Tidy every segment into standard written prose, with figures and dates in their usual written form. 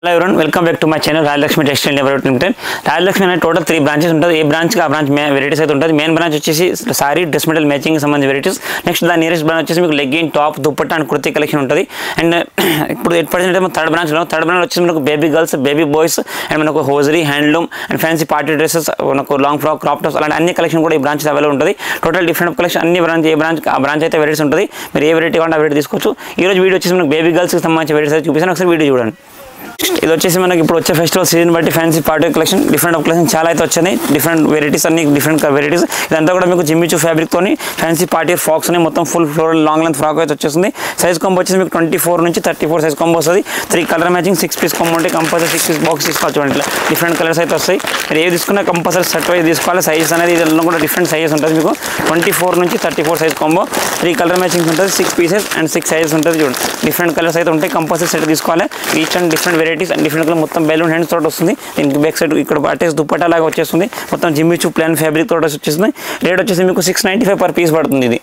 Hello everyone, welcome back to my channel Rajalaxmi Textile Development Limited. Rajalaxmi అనేది total 3 branches ఉంటుంది. ఏ branch కి ఆ బ్రాంచ్ వెరైటీస్ అయితే ఉంటుంది. మెయిన్ బ్రాంచ్ వచ్చేసి సారీ డ్రెస్ మెటీరియల్ మ్యాచింగ్ కి సంబంధించిన varieties. Next the nearest branch వచ్చేసి మీకు legging top dupatta and kurti collection ఉంటుంది. అండ్ ఇప్పుడు 8% అయితే థర్డ్ బ్రాంచ్ వచ్చేసి మనకు baby girls, baby boys and మనకు hosiery, handloom and fancy party dresses, మనకు లాంగ్ ఫ్రాక్, క్రాప్ టాప్స్ అలాంటి అన్ని కలెక్షన్ కూడా ఈ బ్రాంచ్ అవైలబుల్ ఉంటుంది. టోటల్ డిఫరెంట్ కలెక్షన్ అన్ని బ్రాంచ్ ఏ బ్రాంచ్ ఆ బ్రాంచ్ అయితే వెరైటీస్ ఉంటుంది. మీరు ఏ వెరైటీ కావాలంటే ఆ వెరైటీ తీసుకోవచ్చు. ఈ రోజు వీడియో వచ్చేసి మనకు బేబీ గర్ల్స్ కి సంబంధించిన వెరైటీస్ అయితే చూపిస్తాను. ఒకసారి వీడియో చూడండి. ఇది వచ్చేసి మనకి ఇప్పుడు వచ్చే ఫెస్టివల్ సీజన్ బట్టి fancy party collection different of collection చాలా అయితే వచ్చాయి. డిఫరెంట్ వెరైటీస్ అన్ని డిఫరెంట్ వెరైటీస్. ఇదంతా కూడా మీకు జిమ్మిచూ ఫ్యాబ్రిక్ తోని ఫ్యాన్సీ పార్టీ ఫ్రాక్స్ అని మొత్తం full floral long length frock అయితే వచ్చేస్తుంది. సైజ్ కాంబో వచ్చేసి మీకు 24 నుంచి 34 సైజ్ కాంబో వస్తుంది. 3 కలర్ మ్యాచింగ్ 6 పీస్ కాంబో ఉంటే కంపల్సరీ 6 పీస్ బాక్స్ తీసుకోవచ్చు. ఇట్లా డిఫరెంట్ కలర్స్ అయితే వస్తాయి. మీరు ఏది తీసుకున్నా కంపల్సరీ సెట్ వైజ్ తీసుకోవాలి. సైజెస్ అనేది ఇదిలో కూడా డిఫరెంట్ సైజెస్ ఉంటుంది. మీకు 24 నుంచి 34 సైజ్ కాంబో, 3 కలర్ మ్యాచింగ్స్ ఉంటుంది, 6 పీసెస్ అండ్ 6 సైజెస్ ఉంటుంది. చూడండి డిఫరెంట్ కలర్స్ అయితే ఉంటాయి. కంపల్సరీ సెట్ తీసుకోవాలి. Each and different varieties and different colour మొత్తం బెలూన్ హ్యాండ్స్ తోటి వస్తుంది. దీనికి బ్యాక్ సైడ్ ఇక్కడ అటాచ్ దుపట్టా లాగా వచ్చేస్తుంది. మొత్తం జిమ్మిచూ ప్లాన్ ఫ్యాబ్రిక్ తోటి వచ్చేస్తుంది. రేట్ వచ్చేసి మీకు 695 పర్ పీస్ పడుతుంది.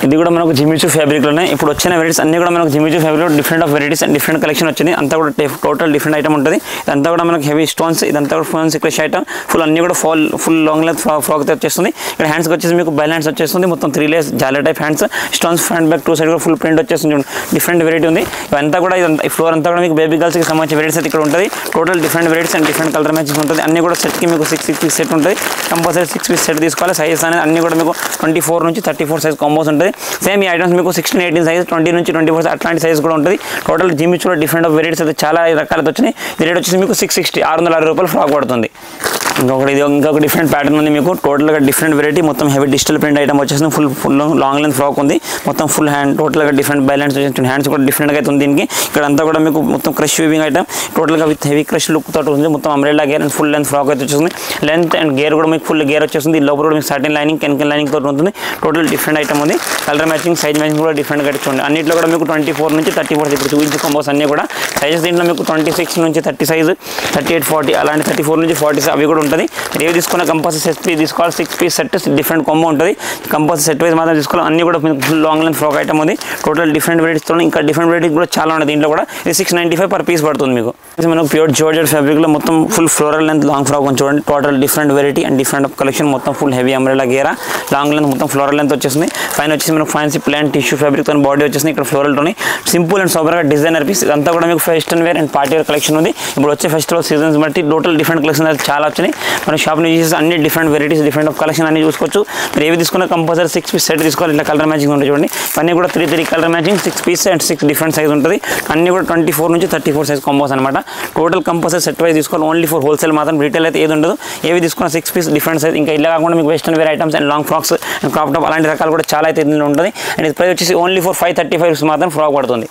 ఇది కూడా మనకు జిమ్మిచూ ఫ్యాబ్రిక్లోనే ఇప్పుడు వచ్చిన వెరైటీస్ అన్ని కూడా మనకు జిమ్మిచూ ఫ్యాబ్రిక్లో different of varieties and different collection వచ్చింది. అంతా కూడా టోటల్ డిఫరెంట్ ఐటమ్ ఉంటుంది. ఇదంతా కూడా మనకు హెవీ స్టోన్స్, ఇదంతా కూడా ఫోన్స్ క్రష్ ఐటమ్ ఫుల్ అన్ని కూడా ఫుల్ లాంగ్ లెంత్ ఫ్రాక్ అయితే వచ్చేస్తుంది. ఇక్కడ హ్యాండ్స్కి వచ్చేసి మీకు బెల్ హ్యాండ్స్ వచ్చేస్తుంది. మొత్తం 3 లేయర్స్ జాలర్ type hands, stones front back 2 side కూడా ఫుల్ ప్రింట్ వచ్చేస్తుంది. డిఫరెంట్ వెరైటీ ఉంది. ఇదంతా కూడా ఈ ఫ్లోర్ అంతా కూడా మీకు బేబీ గర్ల్స్కి సంబంధించిన వెరైటీస్ అయితే ఇక్కడ ఉంటుంది. Total different varieties and different colour matching ఉంటుంది. అన్ని కూడా సెట్కి మీకు 6 పీస్ సెట్ ఉంటుంది. కంపల్సరీ 6 పీస్ సెట్ తీసుకోవాలి. సైజెస్ అనేది అన్ని కూడా మీకు 24 నుంచి 34 సైజ్ కాంబోస్ ఉంటుంది. సేమ్ ఈ ఐటమ్స్ మీకు 16, 18 సైజ్, 20 నుంచి 24 అట్లాంటి సైజ్ కూడా ఉంటుంది. టోటల్ జిమ్మిచూలో డిఫరెంట్ ఆఫ్ వెరైటీస్ అయితే చాలా రకాలతో వచ్చినాయి. ఈ రేట్ వచ్చేసి మీకు 660 660 రూపాయలు ఫ్రాక్ పడుతుంది. ఇంకొక డిఫరెంట్ ప్యాటర్న్ ఉంది. మీకు టోటల్గా డిఫరెంట్ వెరైటీ మొత్తం హెవీ డిజిటల్ ప్రింట్ ఐటమ్ వచ్చేసింది. ఫుల్ లాంగ్ లెంత్ ఫ్రాక్ ఉంది. మొత్తం ఫుల్ హ్యాండ్ టోటల్గా డిఫరెంట్ బ్యాలెన్స్ వచ్చేసి హ్యాండ్స్ కూడా డిఫరెంట్గా అయితే ఉంది. దీనికి ఇక్కడ అంతా కూడా మీకు మొత్తం క్రష్ వీవింగ్ ఐటమ్ టోటల్గా విత్ హెవీ క్రష్ లుక్ తోటి ఉంది. మొత్తం umbrella gear and full length frock అయితే వచ్చేసింది. లెంత్ అండ్ గేర్ కూడా మీకు ఫుల్ గేర్ వచ్చేసింది. లోపల కూడా మీకు సాటిన్ లైనింగ్, కెన్ లైనింగ్ తోటి ఉంటుంది. టోటల్ డిఫరెంట్ ఐటమ్ ఉంది. కలర్ మ్యాచింగ్, సైజ్ మ్యాచింగ్ కూడా డిఫరెంట్గా చూడండి. అన్నింటిలో కూడా మీకు 24 నుంచి 34 ఇప్పుడు చూపించే కాంబోస్ అన్నీ కూడా సైజెస్ దీంట్లో మీకు 26 నుంచి 30 సైజు, 38, 40 అలాంటి 34 నుంచి 40 అవి కూడా ఉంటుంది. ఏవి తీసుకున్న కంపల్సరీ సెట్ పీస్ తీసుకోవాలి. 6 పీస్ సెట్ డిఫరెంట్ కాంబో ఉంటుంది. కంపల్సరీ సెట్ వైజ్ మాత్రం తీసుకోవాలి. అన్ని కూడా full long length frock item ఉంది. టోటల్ డిఫరెంట్ వెరైటీస్తో ఇంకా డిఫరెంట్ వెరైటీస్ కూడా చాలా ఉన్నాయి. దీంట్లో కూడా ఇది 695 పర్ పీస్ పడుతుంది. మీకు మనకు ప్యూర్ జార్జెట్ ఫ్యాబ్రిక్లో మొత్తం full floral length long frock చూడండి. Total different variety and different of collection. మొత్తం ఫుల్ హెవీ అంబ్రెల్లా గేరా లాంగ్ లెంత్ మొత్తం ఫ్లోరల్ లెంత్ వచ్చేసింది. పైన వచ్చేసి మనకు ఫ్యాన్సీ ప్లాన్ టిష్యూ ఫ్యాబ్రిక్ తో బాడీ వచ్చేసింది. ఇక్కడ ఫ్లోరల్తోని సింపుల్ అండ్ సోబర్గా డిజైనర్ పీస్. ఇదంతా కూడా మీకు western wear and party wear collection ఉంది. ఇప్పుడు వచ్చే ఫెస్టివల్ సీజన్స్ బట్టి టోటల్ డిఫరెంట్ కలెక్షన్ చాలా వచ్చినాయి. మన షాప్ నుంచి అన్ని different varieties different of collection అన్ని చూసుకోవచ్చు. మీరు ఏవి తీసుకున్న కంపల్సరీ 6 పీస్ సెట్ తీసుకోవాలి. ఇట్లా కలర్ మ్యాచింగ్ ఉంటుంది చూడండి. అన్నీ కూడా 3 colour matching, 6 piece and 6 different size ఉంటుంది. అన్ని కూడా 24 నుంచి 34 సైజ్ కాంబోస్ అనమాట. టోటల్ కంపల్సరీ సెట్ వైజ్ తీసుకోవాలి. ఓన్లీ ఫర్ హోల్సేల్ మాత్రం, రీటైల్ అయితే ఏది ఉండదు. ఏవి తీసుకున్న 6 పీస్ డిఫరెంట్ సైజ్. ఇంకా ఇలా కాకుండా మీకు western wear items and long frocks and crop top అలాంటి రకాలు కూడా చాలా అయితే ఇందులో ఉంటుంది. అండ్ ఇది ప్రైస్ వచ్చేసి ఓన్లీ ఫర్ 535 మాత్రం ఫ్రాక్ పడుతుంది.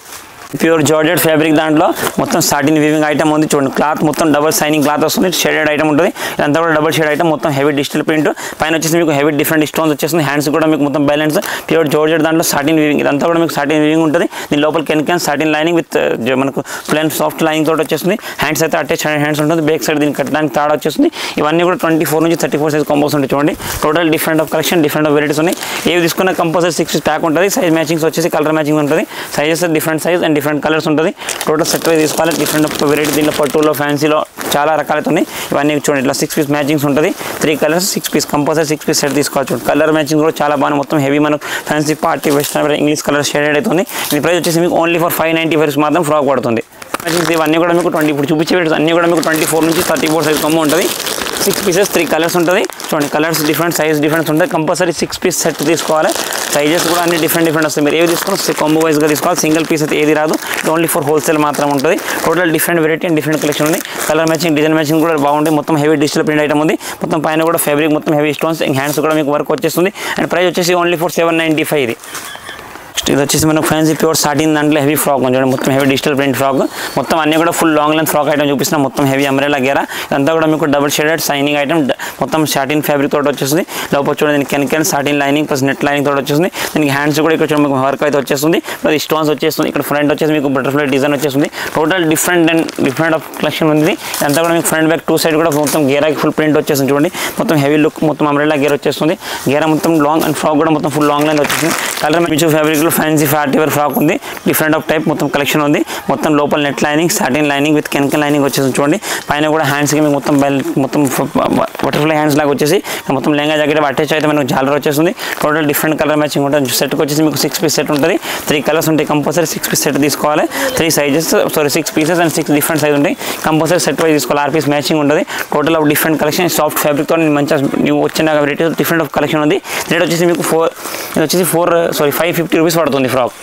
ప్యూర్ జార్జెట్ ఫ్యాబ్రిక్ దాంట్లో మొత్తం సాటిన్ వీవింగ్ ఐటమ్ ఉంది చూడండి. క్లాత్ మొత్తం డబల్ సైనింగ్ క్లాత్ వస్తుంది. షేడెడ్ ఐటమ్ ఉంటుంది. ఇదంతా కూడా డబల్ షేడ్ ఐటమ్. మొత్తం హెవీ డిజిటల్ ప్రింట్. పైన వచ్చేసి మీకు హెవీ డిఫరెంట్ స్టోన్స్ వచ్చేస్తుంది. హ్యాండ్స్ కూడా మీకు మొత్తం బ్యాలెన్స్ ప్యూర్ జార్జెట్ దాంట్లో సాటిన్ వీవింగ్. ఇదంతా కూడా మీకు సాటిన్ వీవింగ్ ఉంటుంది. దీని లోపల కెన్ సాటిన్ లైనింగ్ విత్ మనకు ప్లెయిన్ సాఫ్ట్ లైనింగ్ తోటి వచ్చేస్తుంది. హ్యాండ్స్ అయితే అటాచ్ హ్యాండ్స్ ఉంటుంది. బ్యాక్ సైడ్ దీనికి కట్టడానికి తాడ వచ్చేస్తుంది. ఇవన్నీ కూడా 24 నుంచి 34 సైజ్ కాంబోస్ ఉంటాయి చూడండి. Total different of collection, different of varieties ఉన్నాయి. ఏవి తీసుకున్న కంపల్సరీ 6 పీస్ ప్యాక్ ఉంటుంది. సైజ్ మ్యాచింగ్స్ వచ్చేసి కలర్ మ్యాచింగ్ ఉంటుంది. Sizes different size and different colours ఉంటుంది. టోటల్ సెట్ వైజ్ తీసుకోవాలి. డిఫరెంట్ వెరైటీ దీంట్లో పట్టులో, ఫ్యాన్సీలో చాలా రకాలైతే ఉన్నాయి. ఇవన్నీ చూడండి. ఇట్లా 6 పీస్ మ్యాచింగ్స్ ఉంటుంది. 3 colours 6 piece compulsory 6 piece set తీసుకోవచ్చు. కలర్ మ్యాచింగ్ కూడా చాలా బాగా మొత్తం హెవీ మనకు fancy party western English colour shaded అవుతుంది. ఈ ప్రైస్ వచ్చేసి మీకు ఓన్లీ ఫర్ 595 మాత్రం ఫ్రాక్ పడుతుంది. ఇవన్నీ కూడా మీకు ఇప్పుడు చూపించే వెరైటీస్ అన్నీ కూడా మీకు 24 నుంచి 34 సైజ్ కమ్మ ఉంటుంది. 6 పీసెస్ 3 కలర్స్ ఉంటుంది చూడండి. కలర్స్ డిఫరెంట్, సైజ్ డిఫరెన్స్ ఉంటుంది. కంపల్సరీ 6 పీస్ సెట్ తీసుకోవాలి. సైజెస్ కూడా అన్ని డిఫరెంట్ వస్తాయి. మీరు ఏవి తీసుకున్నా కాంబో వైజ్గా తీసుకోవాలి. సింగిల్ పీస్ అయితే ఏది రాదు. ఓన్లీ ఫర్ హోల్సేల్ మాత్రం ఉంటుంది. Total different variety and different collection ఉంది. కలర్ మ్యాచింగ్, డిజైన్ మ్యాచింగ్ కూడా బాగుంటుంది. మొత్తం హెవీ డిజిటల్ ప్రింట్ ఐటమ్ ఉంది. మొత్తం పైన కూడా ఫ్యాబ్రిక్ మొత్తం హెవీ స్టోన్స్, హ్యాండ్స్ కూడా మీకు వర్క్ వచ్చేస్తుంది. అండ్ ప్రైస్ వచ్చేసి ఓన్లీ ఫర్ 795 ఇది. ఇది వచ్చేసి మనకు ఫ్యాన్సీ ప్యూర్ సాటిన్ దాంట్లో హెవీ ఫ్రాక్ చూడండి. మొత్తం హెవీ డిజిటల్ ప్రింట్ ఫ్రాక్. మొత్తం అన్ని కూడా full long length frock item చూపిస్తున్నా. మొత్తం హెవీ అంబ్రెల్లా గేరా. ఇదంతా కూడా మీకు డబుల్ షేడెడ్ సైనింగ్ ఐటమ్. మొత్తం సాటిన్ ఫ్యాబ్రిక్ తోటి వచ్చేస్తుంది. లోపల చూడండి దీనికి can satin lining plus net lining తోటి వచ్చేస్తుంది. దీనికి హ్యాండ్స్ కూడా ఇక్కడ మీకు వర్క్ అయితే వచ్చేస్తుంది. ప్లస్ స్టోన్స్ వచ్చేస్తుంది. ఇక్కడ ఫ్రంట్ వచ్చేసి మీకు బటర్ఫ్లై డిజైన్ వచ్చేస్తుంది. Total different and different of collection ఉంది. ఇదంతా కూడా మీకు ఫ్రంట్ బ్యాక్ 2 సైడ్ కూడా మొత్తం గేరాకి ఫుల్ ప్రింట్ వచ్చేస్తుంది చూడండి. మొత్తం హెవీ లుక్, మొత్తం అంబ్రెల్లా గేర్ వచ్చేస్తుంది. గేరా మొత్తం లాంగ్ అండ్ ఫ్రాక్ కూడా మొత్తం ఫుల్ లాంగ్ లైన్ వచ్చేస్తుంది. కలర్ మ్యాచింగ్ ఫ్యాబ్రిక్లో ఫ్యాన్సీ పార్టీ వేర్ ఫ్రాక్ ఉంది, డిఫరెంట్ ఆఫ్ టైప్ మొత్తం కలెక్షన్ ఉంది. మొత్తం లోపల net lining, satin lining with కెన్కెన్ lining వచ్చేసి చూడండి. పైన కూడా హ్యాండ్స్కి మీకు మొత్తం బటర్ఫ్లై హ్యాండ్స్ లాగా వచ్చేసి మొత్తం లెంగా జాకెట్ అటాచ్ అయితే మనకు జాలర్ వచ్చేస్తుంది. టోటల్ డిఫరెంట్ కలర్ మ్యాచింగ్ ఉంటుంది. సెట్కి వచ్చేసి మీకు 6 పీస్ సెట్ ఉంటుంది. 3 కలర్స్ ఉంటాయి. కంపల్సరీ 6 పీస్ సెట్ తీసుకోవాలి. 3 sizes 6 pieces and 6 different size ఉంటాయి. కంపల్సరీ సెట్ వైజ్ తీసుకోవాలి. 6 పీస్ మ్యాచింగ్ ఉంటుంది. Total of different collection soft ఫ్యాబ్రిక్తో మంచిగా ನೀವು వచ్చిన వెరైటీ డిఫరెంట్ ఆఫ్ కలెక్షన్ ఉంది. రేట్ వచ్చేసి మీకు 550 రూపీస్ పడుతుంది ఫ్రాక్.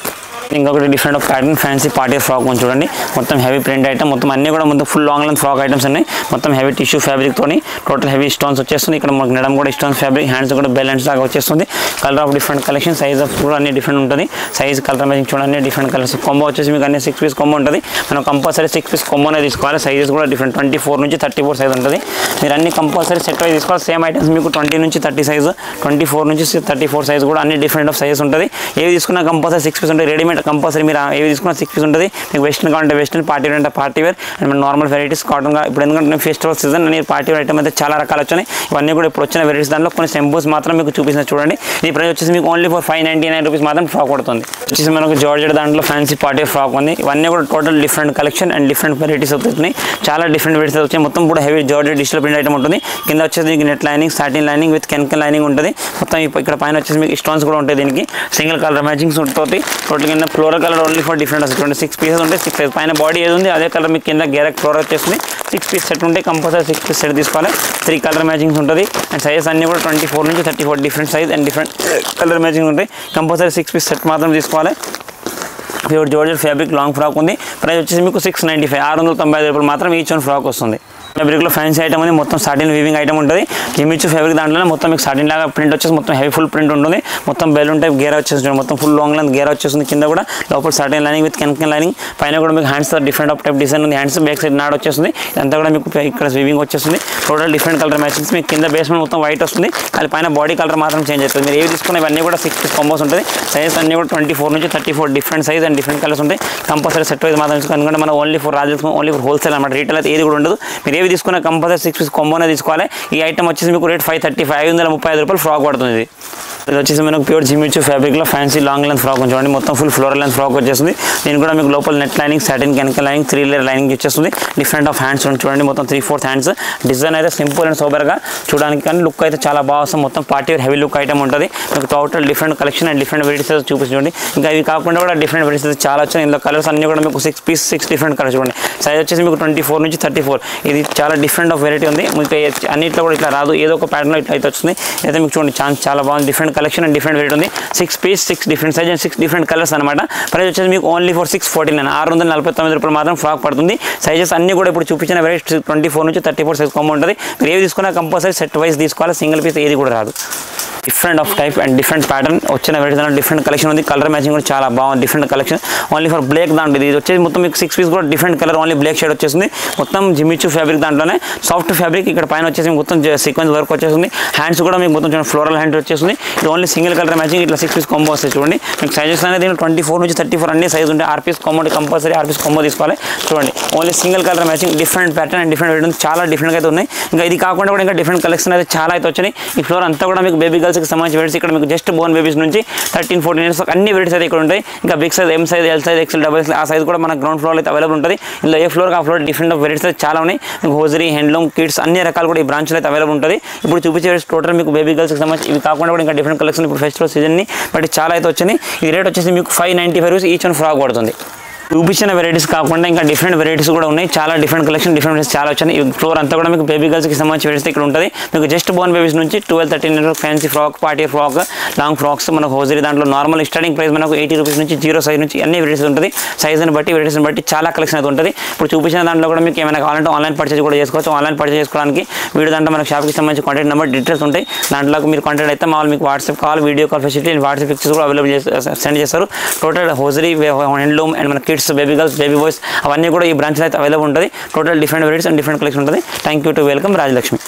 ఇంకొకటి different of pattern fancy party frock చూడండి. మొత్తం హెవీ ప్రింట్ ఐటమ్, మొత్తం అన్నీ కూడా మొత్తం full long length frock items ఉన్నాయి. మొత్తం హెవీ టిష్యూ ఫ్యాబ్రిక్ తోని టోటల్ హెవీ స్టోన్స్ వచ్చేస్తుంది. ఇక్కడ మనకు నడం కూడా స్టోన్స్ ఫ్యాబ్రిక్, హ్యాండ్స్ కూడా బెల్ హ్యాండ్స్ లాగా వచ్చేస్తుంది. Colour of different collection, size of కూడా అన్ని డిఫరెంట్ ఉంటుంది. సైజ్ కలర్ మ్యాచింగ్ చూడండి, డిఫరెంట్ కలర్స్. కొంబో వచ్చేసి మీకు అన్ని 6 పీస్ కొంబో ఉంటుంది. మనం కంపల్సరీ 6 పీస్ కొంబోనే తీసుకోవాలి. సైజెస్ కూడా డిఫరెంట్ 24 నుంచి 34 సైజ్ ఉంటుంది. మీరు అన్ని కంపల్సరీ సెట్ వైజ్ తీసుకోవాలి. సేమ్ ఐటమ్స్ మీకు 20 నుంచి 30 సైజ్, 24 నుంచి 34 సైజ్ కూడా అన్ని డిఫరెంట్ ఆఫ్ సైజెస్ ఉంటుంది. ఏవి తీసుకున్నా కంపల్సరీ 6 పీస్ ఉంటుంది. రెడీమేడ్ కంపల్సరీ మీరు ఏవి తీసుకున్న 6 పీస్ ఉంటుంది. మీకు వెస్టర్న్ కావాలంటే వెస్టర్న్, పార్టీ వేర్ అంటే పార్టీ వేర్ అండ్ మన నార్మల్ వెరైటీస్ కాటన్గా. ఇప్పుడు ఎందుకంటే ఫెస్టివల్ సీజన్ అని పార్టీ వేర్ ఐటమ్ అయితే చాలా రకాలు వచ్చినాయి. ఇవన్నీ కూడా ఇప్పుడు వచ్చిన వెరైటీస్. దాంట్లో కొన్ని సింపుల్స్ మాత్రం మీకు చూపిస్తున్నా చూడండి. ఈ ప్రైస్ వచ్చేసి మీకు ఓన్లీ ఫర్ 599 రూపీస్ మాత్రం ఫ్రాక్ పడుతుంది. వచ్చేసి మనకు జార్జెట్ దాంట్లో ఫ్యాన్సీ పార్టీ ఫ్రాక్ ఉంది. ఇవన్నీ కూడా total different collection and different varieties అవుతున్నాయి. చాలా డిఫరెంట్ వెరైటీస్ వచ్చాయి. మొత్తం కూడా heavy georgette digital print item ఉంటుంది. కింద వచ్చేసి మీకు net lining, satin lining with కెన్కెన్ lining ఉంటుంది. మొత్తం ఇక్కడ పైన వచ్చేసి మీకు స్టోన్స్ కూడా ఉంటాయి. దీనికి సింగిల్ కలర్ మ్యాచింగ్స్ ఉంటుంది. టోటల్ కింద floral colour only for different 6 pieces ఉంటాయి. 6 సైజ్ పైన బాడీ ఏది ఉంది అదే కలర్ మీకు కింద గేరక్ ఫ్లోర్ వచ్చేస్తుంది. 6 పీస్ సెట్ ఉంటే కంపల్సరీ 6 పీస్ సెట్ తీసుకోవాలి. 3 కలర్ మ్యాచింగ్స్ ఉంటుంది. అండ్ సైజెస్ అన్నీ కూడా 24 నుంచి 34 different size and different colour matching ఉంటాయి. కంపల్సరీ 6 పీస్ సెట్ మాత్రం తీసుకోవాలి. Pure georgette fabric long frock ఉంది. ప్రైస్ వచ్చేసి మీకు 695 695 రూపాయలు మాత్రం ఈచ్ వన్ ఫ్రాక్ వస్తుంది. ఫ్యాబ్రిక్లో ఫ్యాన్సీ ఐటమ్ ఉంది. మొత్తం సాటిన్ వీవింగ్ ఐటమ్ ఉంటుంది. జిమిచు ఫ్యాబ్రిక్ దాంట్లోనే మొత్తం మీకు సాటిన్ లాగా ప్రింట్ వచ్చేసి మొత్తం హెవీ ఫుల్ ప్రింట్ ఉంటుంది. మొత్తం బెలూన్ టైప్ గేరా వచ్చేస్తుంది. మొత్తం ఫుల్ లాంగ్ లెంత్ గేరా వచ్చేస్తుంది. కింద కూడా లోపల సాటిన్ లైనింగ్ విత్ కెన్కెన్ లైనింగ్. పైన కూడా మీకు hands different of type design ఉంది. హ్యాండ్స్ బ్యాక్ సైడ్ నాడ్ వచ్చేస్తుంది. ఇదంతా కూడా మీకు ఇక్కడ వీవింగ్ వచ్చేస్తుంది. Total different colour matchings. మీకు కింద బేస్మెంట్ మొత్తం వైట్ వస్తుంది. అది పైన బాడీ కలర్ మాత్రం చేంజ్ అవుతుంది. మీరు ఏవి తీసుకున్న ఇవన్నీ కూడా 6 పీస్ కాంబోస్ ఉంటుంది. సైజెస్ అన్నీ కూడా 24 నుంచి 34 different size and different colours ఉంటాయి. కంపల్సరీ సెట్ వైజ్ మాత్రం తీసుకోవాలి. ఎందుకంటే మనం ఓన్లీ ఫర్ రాజల్స్ ఓన్లీ ఫర్ హోల్సేల్ అనమాట. రీటైల్ అయితే ఏది కూడా ఉండదు. మీరు ఏవి తీసుకున్న కంపల్సరీ 6 పీస్ కాంబోనే తీసుకోవాలి. ఈ ఐటమ్ వచ్చేసి మీకు రేట్ 535 రూపాయలు ఫ్రాక్ పడుతుంది. ఇది వచ్చేసి మనకు ప్యూర్ జిమిచు ఫ్యాబ్రిక్లో ఫ్యాన్సీ లాంగ్ లెంత్ ఫ్రాక్ చూడండి. మొత్తం ఫుల్ ఫ్లోరల్ లెంత్ ఫ్రాక్ వచ్చేస్తుంది. దీని కూడా మీకు లోపల net lining, satin cancan lining, 3 layer lining వచ్చేస్తుంది. డిఫరెంట్ ఆఫ్ హ్యాండ్స్ చూడండి. మొత్తం 3/4 హ్యాండ్స్. డిజైన్ అయితే సింపుల్ అండ్ సోబర్గా చూడడానికి, కానీ లుక్ అయితే చాలా బాగా వస్తుంది. మొత్తం party wear heavy look item ఉంటుంది. మీకు total different collection and different varieties చూపించండి. ఇంకా ఇవి కాకుండా కూడా డిఫరెంట్ వెరైటీస్ చాలా వచ్చాయి. ఇందులో కలర్స్ అన్ని కూడా మీకు 6 పీస్ 6 డిఫరెంట్ కలర్స్ చూడండి. సైజ్ వచ్చేసి మీకు 24 నుంచి 34. ఇది చాలా డిఫరెంట్ ఆఫ్ వెరైటీ ఉంది. మీకు అన్నిట్లో కూడా ఇట్లా రాదు, ఏదో ఒక ప్యాటర్న్లో ఇట్లా అయితే వస్తుంది. అయితే మీకు చూడండి ఛాన్స్ చాలా బాగుంది. Different collection and different variety ఉంది. 6 piece 6 different size and 6 different colours అనమాట. ప్రైస్ వచ్చేసి మీకు ఓన్లీ ఫర్ 649 649 రూపాయలు మాత్రం ఫ్రాక్ పడుతుంది. సైజెస్ అన్ని కూడా ఇప్పుడు చూపించిన వెరైటీ 24 నుంచి 34 సైజ్ కాంబో ఉంటుంది. మీరు ఏవి తీసుకున్నా కంపల్సరీ సెట్ వైజ్ తీసుకోవాలి. సింగిల్ పీస్ ఏది కూడా రాదు. Different of type and different pattern వచ్చిన వెరైటీ దాంట్లో డిఫరెంట్ కలెక్షన్ ఉంది. కలర్ మ్యాచింగ్ కూడా చాలా బాగుంది. Different collection only for black దాంట్లో. ఇది వచ్చేసి మొత్తం మీకు 6 పీస్ కూడా different colour only black shade వచ్చేస్తుంది. మొత్తం జిమిచు ఫ్యాబ్రిక్ దాంట్లోనే సాఫ్ట్ ఫ్యాబ్రిక్. ఇక్కడ పైన వచ్చేసి మొత్తం సీక్వెన్స్ వర్క్ వచ్చేస్తుంది. హ్యాండ్స్ కూడా మీకు మొత్తం చూడండి ఫ్లోరల్ హ్యాండ్ వచ్చేస్తుంది. ఇది ఓన్లీ సింగిల్ కలర్ మ్యాచింగ్. ఇట్లా 6 పీస్ కాంబో వస్తాయి చూడండి. మీకు సైజెస్ అనేది 24 నుంచి 34 అన్ని సైజ్ ఉంటాయి. 6 piece combo compulsory 6 piece combo తీసుకోవాలి. చూడండి only single colour matching. Different pattern and different variety చాలా డిఫరెంట్గా అయితే ఉన్నాయి. ఇంకా ఇది కాకుండా కూడా ఇంకా డిఫరెంట్ కలెక్షన్ అయితే చాలా అయితే వచ్చినాయి. ఈ ఫ్లోర్ అంతా కూడా మీకు బేబీ గర్ల్స్కి సంబంధించి వెరైటీస్. ఇక్కడ మీకు జస్ట్ బోర్న్ బేబీస్ నుంచి 13-14 ఇయర్స్ అన్ని వెరైటీస్ అయితే ఇక్కడ ఉంటాయి. ఇంకా big size, M size, L size, XL, double XL ఆ సైజ్ కూడా మన గ్రౌండ్ ఫ్లోర్ అయితే అవైలబుల్ ఉంటుంది. ఇందులో ఏ ఫ్లోర్ ఆ ఫ్లోర్ డిఫరెంట్ ఆఫ్ వెరైటీస్ అయితే చాలా ఉన్నాయి. మీకు హోజరీ, హ్యాండ్లూమ్, కిడ్స్ అన్ని రకాలు కూడా ఈ బ్రాంచ్లో అయితే అవైలబుల్ ఉంటుంది. ఇప్పుడు చూపించే టోటల్ మీకు బేబీ గర్ల్స్కి సంబంధించి ఇవి కాకుండా కూడా ఇంకా డిఫరెంట్ కలెక్షన్ ఇప్పుడు ఫెస్టివల్ సీజన్ని బట్ చాలా అయితే వచ్చినాయి. ఈ రేట్ వచ్చేసి మీకు 595 రూపీస్ ఈచ్ వన్ ఫ్రాక్ పడుతుంది. చూపించిన వెరైటీస్ కాకుండా ఇంకా డిఫరెంట్ వెరైటీస్ కూడా ఉన్నాయి. చాలా డిఫరెంట్ కలెక్షన్ డిఫరెంట్ చాలా వచ్చాయి. ఈ ఫ్లోర్ అంతా కూడా మీకు బేబీ గర్ల్స్కి సంబంధించి వెరైటీస్ ఇక్కడ ఉంటుంది. మీకు జస్ట్ బోర్న్ బేబీస్ నుంచి 12-13 years fancy frock, party frock, long frocks మనకు హోజరీ దాంట్లో నార్మల్ స్టార్టింగ్ ప్రైస్ మనకు 80 రూపీస్ నుంచి 0 సైజ్ నుంచి అన్ని వెరైటీస్ ఉంటుంది. సైజ్ని బట్టి వెరైటీస్ని బట్టి చాలా కలెక్షన్ అయితే ఉంటుంది. ఇప్పుడు చూపించిన దాంట్లో కూడా మీకు ఏమైనా కావాలంటే ఆన్లైన్ పర్చేజ్ కూడా చేసుకోవచ్చు. ఆన్లైన్ పర్చేజ్ చేసుకోవడానికి వీడియో దాంట్లో మనకు షాప్కి సంబంధించి కాంటాక్ట్ నెంబర్ డీటెయిల్స్ ఉంటాయి. దాంట్లో మీరు కాంటాక్ట్ అయితే మామూలు మీకు WhatsApp call, video call facility and WhatsApp pictures కూడా అవైలబుల్ సెండ్ చేస్తారు. టోటల్ హోజరీ, హ్యాండ్లూమ్ అండ్ మన kids, baby girls, baby boys అవన్నీ కూడా ఈ బ్రాంచ్లో అయితే అవైలబుల్ ఉంటుంది. Total different varieties and different collection ఉంటుంది. Thank you to welcome Rajalakshmi.